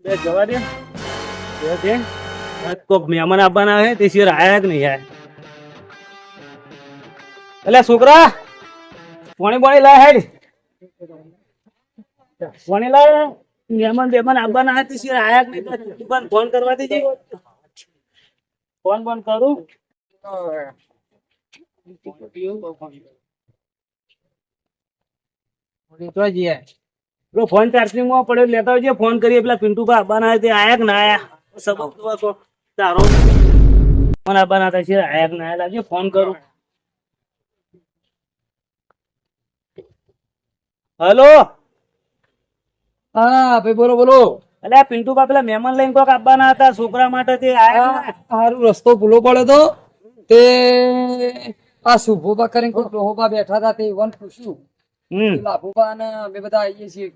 જવા દે કોક મહેમાન આવવાના હે તે સિવાય આયા કે નહીં આયા. એટલે છોકરા પાણી પાણી લાય હેડ પાણી લાય. મહેમાન બેમાન આવવાના હે તે સિવાય આયા કે નહીં. દુકાન ફોન કરવા દેજે. ફોન ફોન કરું. ફોન ચાર્જિંગ માં પડ્યો લેતા આવજે. ફોન કરીએ પેલા પિન્ટુભાઈ આવવાના હે તે આયા કે ના આયા. સબક તારો ફોન આવવાના હતા છે આયા કે ના આયા લાવજે. ફોન કરું. હલો હા ભાઈ બોલો બોલો. અલ્યા પિન્ટુભાઈ પેલા મહેમાન લઈને કોક આવવાના હતા છોકરા માટે તે આયા. સારું રસ્તો ભૂલો પડે તો તે આ શુભોબા કરીને કોઈ ડોહોબા બેઠા હતા તે વન પૂછ્યું. લાભુબા ને અમે બધા આવીએ છીએ.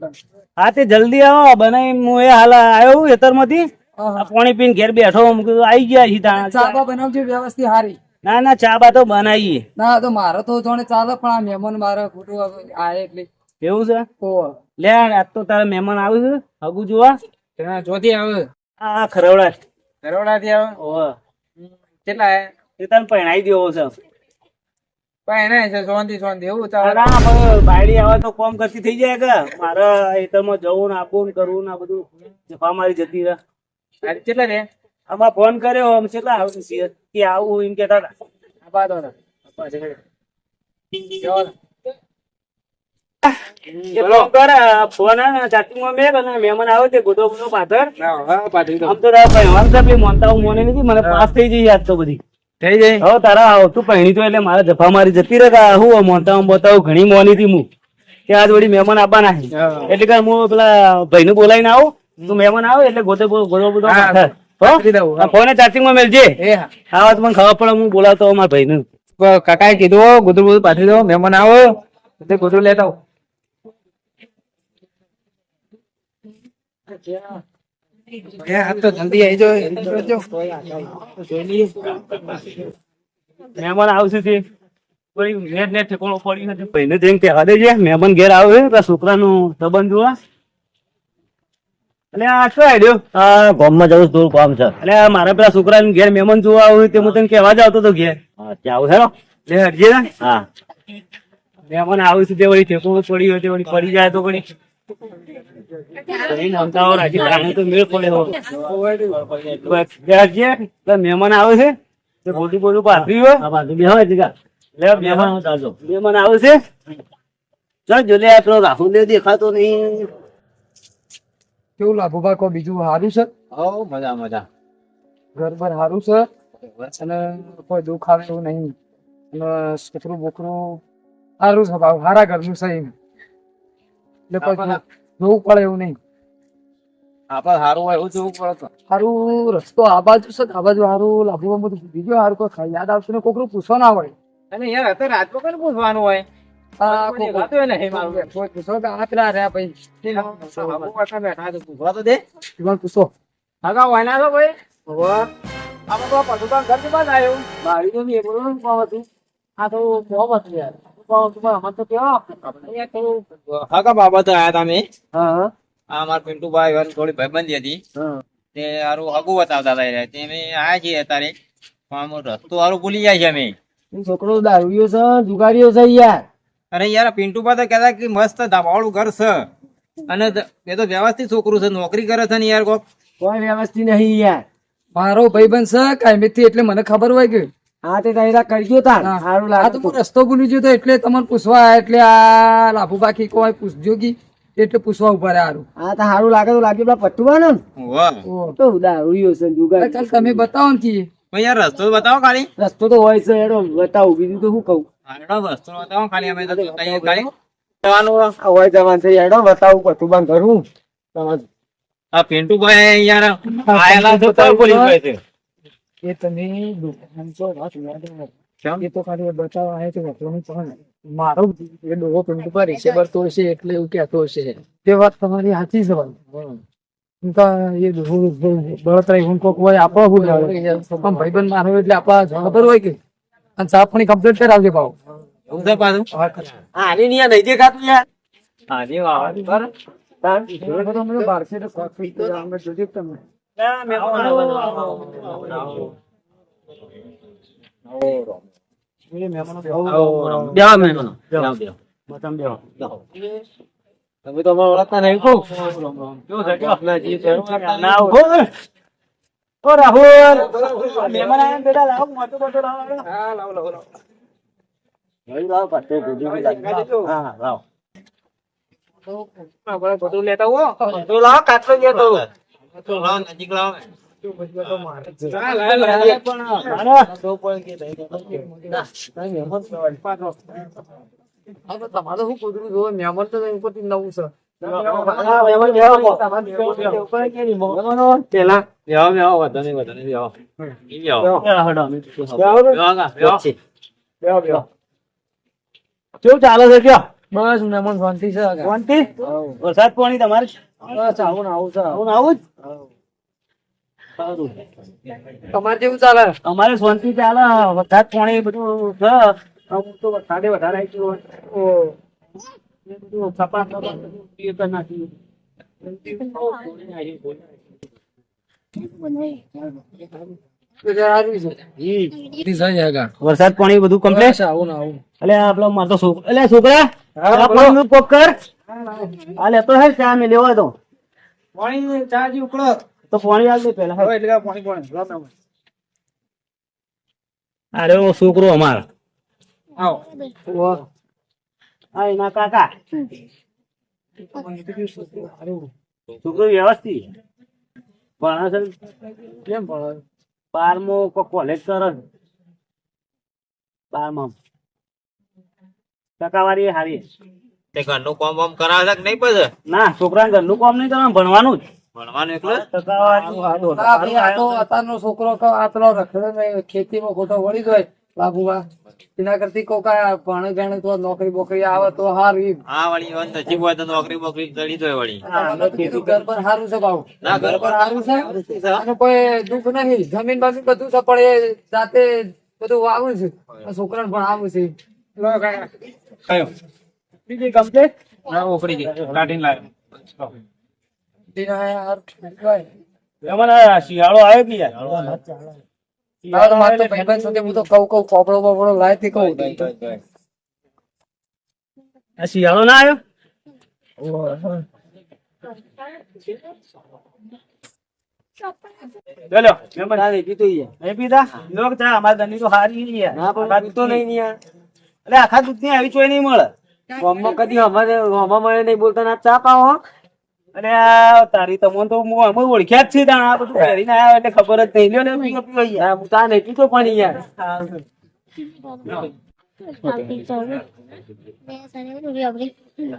હા તે જલ્દી આવો બનાવી. હું એ હાલ આવ્યો ખેતર માંથી પાણી પીને ઘેર બેઠો. આવી ગયા સીધા. ચા બા બનાવજો વ્યવસ્થિત હારી. ના ના ચા બા તો બનાવીએ. ના તો મારે તો જોડે ચાલે પણ આ મહેમાન મારે ખોટું આવે એટલે એવું છે. લે આજ તો તારા મહેમાન આવે છે હગુ જોવા. જોતી આવે આ ખરવડા ઘરવાળાથી આવે. ઓહ કેટલા એ તને પહેણાઈ દેવો છે. પણ એને છે સોંધી સોંધી એવું ચાલે. ના પણ બાયડી આવે તો કોમ કરતી થઈ જાય કે મારે ખેતરમાં જવું ને આપવું ને કરવું ને આ બધું જફા મારી જતી રહે. કેટલા રે આમાં ફોન કર્યો આમ કેટલા આવશે સિયર કે આવું એમ કેતા હતા. ફોન ચાર્જિંગમાં મેં અને મહેમાન આવે તે ગોદો ગોદો પાથર. આમ તો તારા પહેરવાનું છે પેલી મોનતા હું મોને નથી મને પાસ થઈ જઈ યાદ તો બધી થઈ જાય. હવે તારા તું પહેણી તો એટલે મારે જફા મારી જતી રહે. હું મોનતા હું બતાવું ઘણી મોની હતી હું કે આજ વળી મહેમાન આવવાના છે એટલે કે હું પેલા ભાઈ ને બોલાવીને આવું. તું મહેમાન આવે એટલે ગોદો ગોદો બધો પાથર. ફોન ચાર્જિંગ માં મેલજે. આ વાત મને ખબર પડે. હું બોલાવતો મારા ભાઈ ને. કાકાએ કીધું ગોદરું બધું પાથરી દો મહેમાન આવો એટલે ગોદરું લેતા આવો. તો જલ્દી આવી જાઓ. મહેમાન આવશે તે નેટ નેટ ઠેકોણો પડી નથી. ભાઈને જઈને કહેવા દેજે મહેમાન ઘેર આવે પેલા છોકરાનું સંબંધ જોવા. એટલે આ શું આડ્યો હા ગામમાં જવું થોડું કામ છે. એટલે મારા પેલા છોકરાને ઘેર મહેમાન જોવા આવ્યું તે હું તને કહેવા જ આવતો હતો ઘેર. જાવ હેરો. લે હટજે ને. હા મહેમાન આવ્યું છે તે વળી ઠેકોણો પડી હોય તે વળી પડી જાય તો વળી મહેમાન આવે છે બોલું બોલું પાથરી હોય. મહેમાન આવે છે. ચાલ જો લે પેલો રાહુલ દેખાતો નહીં. કેવું લાભુભા કો બીજું સારું છે. મજા મજા. ઘર પર સારું છે અને કોઈ દુઃખ આવે એવું નહીં. અને છોકરું બોકરું સારું છે. ભાવ સારા ઘરનું છે એમ એટલે કોઈ જોવું પડે એવું નહીં. આપડે સારું હોય એવું જોવું પડે. સારું રસ્તો આ બાજુ છે આ બાજુ સારું લાભુભા બધું બીજું સારું કોઈ યાદ આવશે ને કોકરું પૂછવા ના હોય. અને યાર અત્યારે રાજમાં કઈ પૂછવાનું હોય. કોઈ પૂછો કે આ પેલા રહ્યા ભાઈ પૂછવા તો દે. પૂછો હગા હોય ના ભાઈ. હગા બાબત આયા તમે. આ મારા પિન્ટુભાઈ થોડી ભાઈબંધી હતી તે હારું હગું બતાવતા હતા. તે અમે આયા છીએ અત્યારે પણ રસ્તો હારું ભૂલી જાય છે અમે. છોકરો દારૂડિયો છે જુગારીઓ છે યાર. અરે યાર પિન્ટુભાઈ તો કહેતા કે મસ્ત ધાબાવાળું ઘર છે અને એ તો વ્યવસ્થિત છોકરું છે નોકરી કરે છે ને યાર કોક. કોઈ વ્યવસ્થિત નહીં યાર. મારો ભાઈબંધ છે કાયમેથી એટલે મને ખબર હોય કે હા તે તારા કરજો તાર સારું લાગે. તો હું રસ્તો ભૂલી ગયો તો એટલે તમને પૂછવા એટલે આ લાભુ બાકી કોઈ પૂછજો કે એટલે પૂછવા ઉભા રહ્યા સારું. હા તો સારું લાગે તો લાગે પેલા પટ્ટુવા ને તો દારૂડિયો છે જુગાર. ચાલ તમે બતાવો ને કે યાર રસ્તો બતાવો ખાલી. રસ્તો તો હોય છે એડો બતાવું બીજું તો શું કહું. રસ્તો બતાવો ખાલી અમે તો ખાલી હોય જવાનું છે એડો બતાવું પટ્ટુબા કરું. આ પિન્ટુભાઈ યાર આયેલા તો કોઈ બોલી ગયો છે. એ તમે દુકાન તો વાત એ તો ખાલી બતાવવા આવે તો વાપરવાનું પણ મારો એ ડોહો પિન્ટુબા રિસેબર તો છે એટલે એવું કહેતો હશે. તે વાત તમારી સાચી છે ભાઈ. એ બળતરા હું કોક હોય આપવા હું ભાઈબંધ મારો એટલે આપવા ખબર હોય કે અને સાફણી કમ્પ્લીટ કરાવજે ભાવ. આની નહીં દેખાતું યાર. આની અમે બહારથી તો કોફી તો અમે જોજો તમે તમે તો અમારા ઓળખતા નહીં કહું ઓ રાહુલ મહેમાન આયા ને બેટા લાવો મોટો મોટો લાવો લાવો પત્તે ગુજી હા લાવો બધું લેતા હો તો લાવો કાટલો લેતો તો લાવો નજીક લાવો તમારે શું કુદરું જોવે મહેમાન તો ઉપરથી નવું છે કેવું ચાલે છે કયો બસ મહેમાન શાંતિ છે શાંતિ વરસાદ પાણી તમારે બસ આવું ને આવું છે આવું ને આવું જ સારું તમારે કેવું ચાલે અમારે શાંતિ ચાલે વરસાદ પાણી બધું છે અમુક તો વરસાદે વધારે આવી ગયો બધું સપાટ નાખ્યું વરસાદ પાણી બધું કમ્પ્લેટ આવું ને આવું એટલે આપડે મારતો છોકરો એટલે છોકરા આપણને કોક કર આ લેતો હે ચા મે લેવા દો પાણી ચા જી ઉકળો તો પાણી આલ દે પેલા હવે એટલે પાણી અરે ઓ છોકરો અમારો આવો હા એના કાકા છોકરો વ્યવસ્થિત ભણે છે કેમ ભણે 12મો કોલેજ કરે છે 12મા ટકાવારી હારી તે ઘરનું કામ વામ કરાવે છે કે નહીં પછી ના છોકરાને ઘરનું કામ નહીં કરવાનું ભણવાનું જ ભણવાનું એકલું જ? અત્યારનો છોકરો આટલો રખડે ખેતીમાં ખોટો વળી જાય બાબુમાં એના કરતી કોક ભણે ગણે તો નોકરી બોકરી આવે તો સારું હા વળી હવે નજીક હોય તો નોકરી બોકરી ચડી જાય વળી ઘર પર સારું છે બાબુ ના ઘર પર સારું છે અને કોઈ દુઃખ નહીં જમીન બાજુ બધું છે પણ એ જાતે બધું વાવું છે છોકરાને ભણાવું છે બીજી કમ્પ્લેટ ઓકડી ગઈ કાઢીને લાવ્યો એમાં શિયાળો આવ્યો કે યાર ભાઈબંધ સાથે હું તો કહું કોપડો બોપડો લાય તે કહું આ શિયાળો ના આવ્યો ચલો મહેમાન નહીં પીધા લોક ચા અમારા ઘરની તો હારી નહીં યાર આખા દૂધ નહીં યાર એટલે આખા દૂધ ની આવી ચોય નહીં મળે કદી હમા મળે નહીં બોલતા ના ચા પાવો અને આ તારી તમોન તો હું અમે ઓળખ્યા જ છે તાણ આ બધું કરીને આવ્યા એટલે ખબર જ નહીં લ્યો ને પીવો પીવો યાર હું તા નહીં પીતો પણ યાર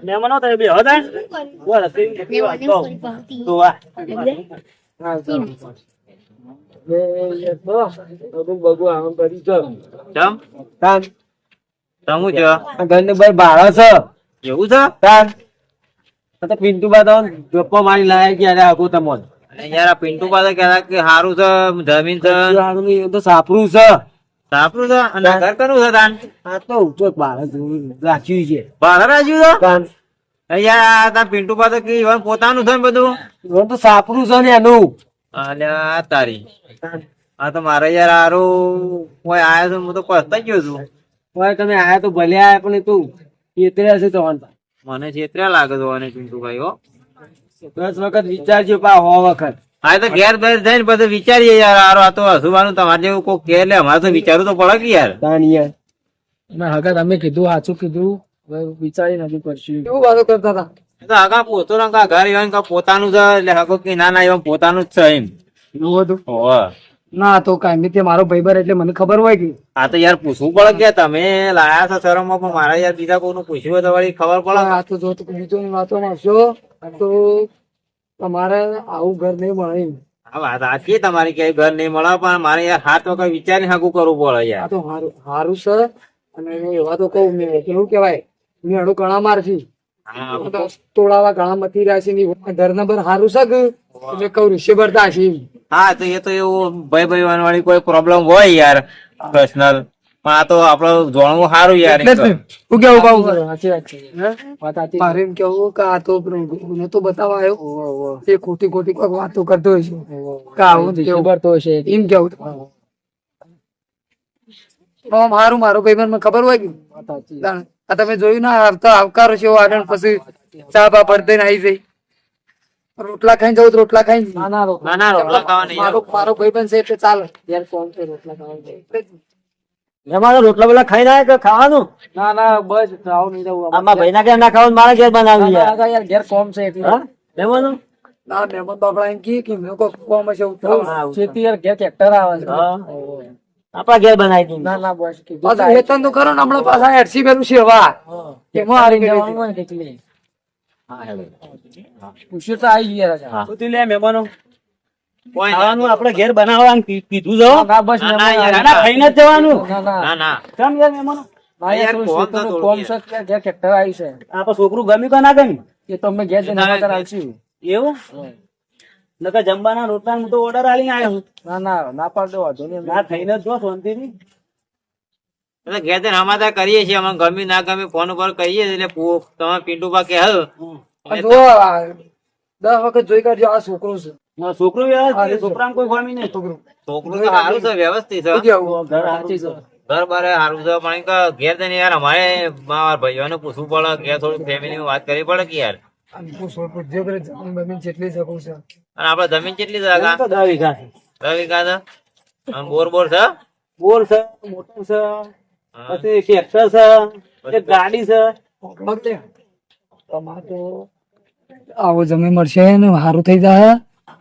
મહેમાનો તો બે હતા બોલ પીવા તો વાહ બગુ આમ કરી છો ચમ તાન તમુ જો ઘરને ભાઈ ભાડો છે એવું છે તાન તો પિન્ટુ બા ગપ્પા મારી લાયા કે અરે આગો તમોન અને યાર આ પિન્ટુ પાસે કહેતા કે સારું છે જમીન છે તો સાપરું છે સાપરું છે અને ઘર કરવું છે તાન આ તો ઊંચો બાળક રાખ્યું છે ભાડે રાખ્યું છે તાન યાર તાર પિન્ટુ પાસે કે ઈવન પોતાનું છે ને બધું એ તો સાપરું છે ને એનું અલ્યા તારી આ તો મારે યાર હારું કોઈ આયો તો હું તો પસ્તાઈ ગયો છું ભાઈ તમે આયા તો ભલે આયા પણ એ તો એતરે હશે તમારે મને છેતર્યા લાગે તો અને પિન્ટુભાઈ હો 10 વખત વિચારજો પા 100 વખત હા તો ઘેર બેર જઈને પછી વિચારીએ યાર હારો આ તો હસવાનું તમારે જેવું કોઈ કે એટલે અમારે તો વિચારવું તો પડે કે યાર તાનિયા હગા તમે કીધું સાચું કીધું વિચારી નથી કરશું કેવું વાતો કરતા હતા એ તો આગા પોતો ના ઘર એવા કા પોતાનું છે એટલે હગો કે ના ના એવા પોતાનું જ છે એમ એવું હતું હોવે. ના તો કાંઈ તે મારો ભાઈબર એટલે મને ખબર હોય કે આ તો યાર પૂછવું પડે કે તમે લાયા છો શરમમાં પણ મારે યાર બીજા કોઈનું પૂછ્યું હોય તો વળી ખબર પડે આ તો જો તો બીજોની વાતો મારશો તો તમારે આવું ઘર નહીં મળે એમ. આ વાત સાચી તમારી કે ઘર નહીં મળે પણ મારે યાર હાથ વખત વિચારી હાકું કરવું પડે આ યાર તો હારું છે અને એવા તો કહું મેં કેવું કેવાય મેળું ઘણા મારશી હા, તોડાવા ઘણા મથી રહ્યા છે ઘર નંબર હારું છે કે એટલે કહું ઋષિ ભરતા છે એમ. હા તો એ તો એવું ભાઈ ભાઈ વાળી કોઈ પ્રોબ્લેમ હોય યાર પર્સનલ પણ આ તો આપડે જોણવું સારું યાર એટલે જ ને. હું કેવું કહું સાચી વાત છે વાત સાચી મારે એમ કેવું કે આ તો ગુનો તો બતાવવા આવ્યો એ ખોટી ખોટી કોઈ વાતો કરતો હોય છે કે આવું ને તેવું. ખબર તો છે એમ કેવું આમ હારું મારો ભાઈ મને ખબર હોય કે વાત સાચી આ તમે જોયું ના આવતા આવકારો છે એવો આગળ પછી ચા બા પડતે ને આવી જઈ રોટલા ખાઈને જવું તો રોટલા ખાઈને ના ના રોટલા ના ના રોટલા ખાવા નહીં મારો મારો ભાઈ પણ છે એટલે ચાલે યાર કોણ છે રોટલા ખાવા એમાં તો રોટલા બોટલા ખાઈ ના કે ખાવાનું ના ના બસ ખાવ નહીં જવું આમાં ભાઈ ના ઘેર ના ખાવાનું મારા ઘેર બનાવ્યું યાર યાર ઘેર કોમ છે એટલે મહેમાનો ના મહેમાન તો આપડા એમ કહે કે મેં કોઈ કોમ હશે એવું થયું. ખેતી યાર ઘેર ટ્રેક્ટર આવે છે આપણા ઘેર બનાવી દીધું ના ના બસ કીધું પાછું વેતન તો કરો ને હમણાં પાછા એડસી પેલું છે વાહ એમાં હારી જવાનું ગયેલી. હોય ને કેટલી પૂછ્યું તો આવી ગયા છે શું થયું લે મહેમાનો કોઈ ખાવાનું આપણે ઘેર બનાવવાનું કીધું છો ના બસ ના, ના, યાર, ના ખાઈને જ જવાનું ના ના ના ના કેમ યાર મહેમાનો ના યાર કોમ તો ખેતરનું થોડું કોમ યાર. છે ઘેર ટ્રેક્ટર આવી છે આપણે છોકરું ગમ્યું કે ના ગમ્યું એ તો અમે ઘેર જઈને ના, સમાચાર આવશું એવું નકર જમવાના રોટલા હું તો ઓર્ડર આલીને આવ્યો છું. ના ના ના પાડો વાંધો નહીં ના ખાઈને જ જો શાંતિથી એટલે ઘેર જઈને સમાચાર કરીએ છીએ અમને ગમ્યું ના ગમ્યું ફોન ઉપર કહીએ એટલે તમે પિન્ટુબા કે હલ આ જો આ 10 વખત જોઈ કાઢજો આ છોકરો છે મારો છોકરો વ્યવસ્થિત છે. છોકરામાં કોઈ ખામી નહીં છોકરું તો સારું છે વ્યવસ્થિત છે શું કેવું? ઘર સાચી છે ઘર બાર સારું છે પણ કે ઘેર જઈને યાર અમારે મારા ભાઈઓને પૂછવું પડે ઘેર થોડું ફેમિલી માં વાત કરવી પડે કે યાર આમ પૂછો, પૂછજો કે જમીન બમીન જેટલી શકું છે અને આપડે જમીન કેટલી જગા એમ તો 10 વીઘા છે. 10 વીઘા છે અને બોર બોર છે બોર છે મોટર છે પછી ટ્રેક્ટર છે એક ગાડી છે તમારે તો આવો જમીન મળશે ને સારું થઈ જાય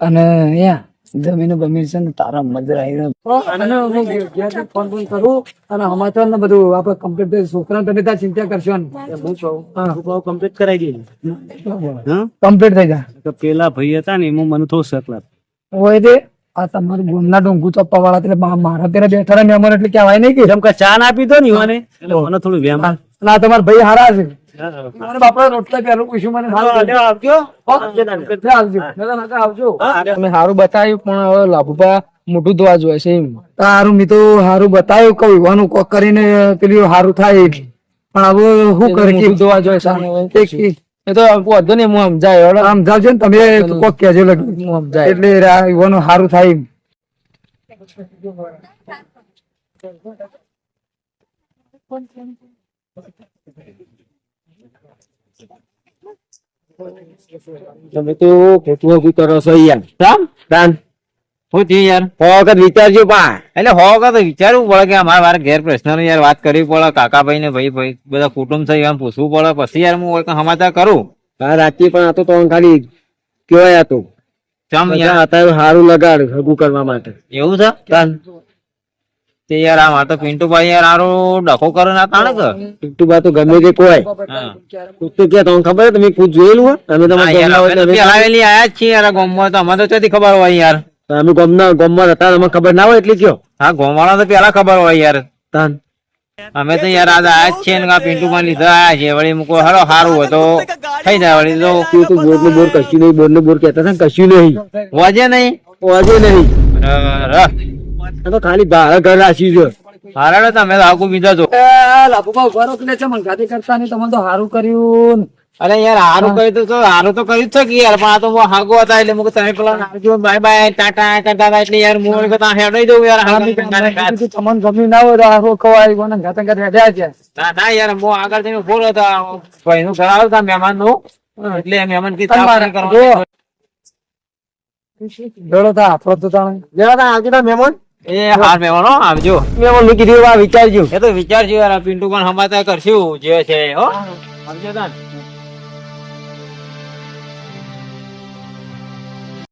અને અહીંયા જમીન બમીન છે ને તારા મજા આવી અને હું ઘેરથી ફોન બોન કરું અને સમાચાર ને બધું આપડે કમ્પ્લીટ છોકરા તમે ત્યાં ચિંતા કરશો ને હું કહું કમ્પ્લીટ કરાવી દઈએ હા કમ્પ્લીટ થઈ જાય તો પેલા ભાઈ હતા ને એમાં મને થોડું શક લાગે હોય તે આ તમારું ગોમના ડોંગુ ચપ્પા વાળા એટલે મારા પેલા બેઠા રહ્યા મહેમાન એટલે કહેવાય નહીં કે જેમ કે ચા ના પીધો ને ઈવાને એટલે મને થોડું વ્યામ અને આ તમારા ભાઈ હારા છે મને બાપા રોટલા પહેલું પૂછ્યું મને હાલ આવજો આવજો આવજો તમે સારું બતાવ્યું પણ હવે લાભુભા મોટું ધોવા જોઈએ છે એમ સારું મેં તો સારું બતાવ્યું કઉ યુવાનું કોક કરીને પેલું સારું થાય પણ હવે શું કરે કે મોટું ધોવા જોઈએ એ તો વાંધો નહીં હું સમજાય હવે સમજાવજો ને તમે કોક કહેજો હું સમજાય એટલે યુવાનું સારું થાય એમ. તમે તો ખોટું ઉભું કરો છો યાર રામ દાન શું થયું યાર વખત વિચારજો પા એટલે હો વખત વિચારવું પડે કે અમારે મારે ઘેર પ્રશ્ન યાર વાત કરવી પડે કાકાભાઈ ને ભાઈ બધા કુટુંબ છે એમ પૂછવું પડે પછી યાર હું કોઈ સમાચાર કરું રાતે પણ આ તો ખાલી કેવાય હતું ચમ યાર અત્યારે સારું લગાડ હગું કરવા માટે એવું છે તે યાર આ મારે તો પિન્ટુભાઈ યાર હારું ડખો કરે ના તાણે કે પિન્ટુબા તો ગમે તે કોઈ હા. તો કે તમને ખબર છે તમે પૂછ જોયેલું હોય તમે હા, તમારા યાર, ગામના હોય અમે તો તમે- પેલા આવેલી આયા જ છીએ યાર ગામમાં તો અમારે તો ચોથી ખબર હોય યાર અમે ગામમાં હતા અમને ખબર ના હોય એટલે કયો હા ગામવાળા તો પેલા ખબર હોય યાર તાન અમે તો યાર આજ આયા જ છીએ ને આ પિન્ટુભાઈ લીધા આયા છીએ વળી મૂકો હારો સારું હોય તો થઈ જાય વળી તો તું તો બોર નું બોર કશું નહીં બોર નું બોર કહેતા હતા ને કશું નહીં વજે નહીં વાજે નહીં અરે, આ તો ખાલી બહાર ઘર રાખ્યું છે હારાડો તમે તો આગુ બીજા છો લાભુભા ઉભા રહો એટલે છે મંગાતી કરતા નહીં તમે તો સારું કર્યું ને. અરે યાર હારું કર્યું તો હારું તો કર્યું જ છે કે યાર પણ આ તો બહુ હાગો હતા એટલે મૂકો તમે પેલા આવજો બાય બાય ટાટા ટાટા એટલે યાર હું વળી કહું હેડો દઉં યાર તમને ગમ્યું ના હોય તો સારું ખવાય કોને ગાતા ગાતા હેડ્યા છે ના ના યાર હું આગળ જઈને ફોર હતા ભાઈ નું કરાવ હતા મહેમાન નું એટલે મહેમાન કી ચા પાણી કરવાનું. જોડો તા આપણો તો તાણે જરા તાન આવજો તાન મહેમાન એ હાર મહેમાન હો આવજો મહેમાન મેં કીધું આ વિચારજો એ તો વિચારજો યાર પિન્ટુ પણ સમાચાર કરશું જે છે હો આવજો તાન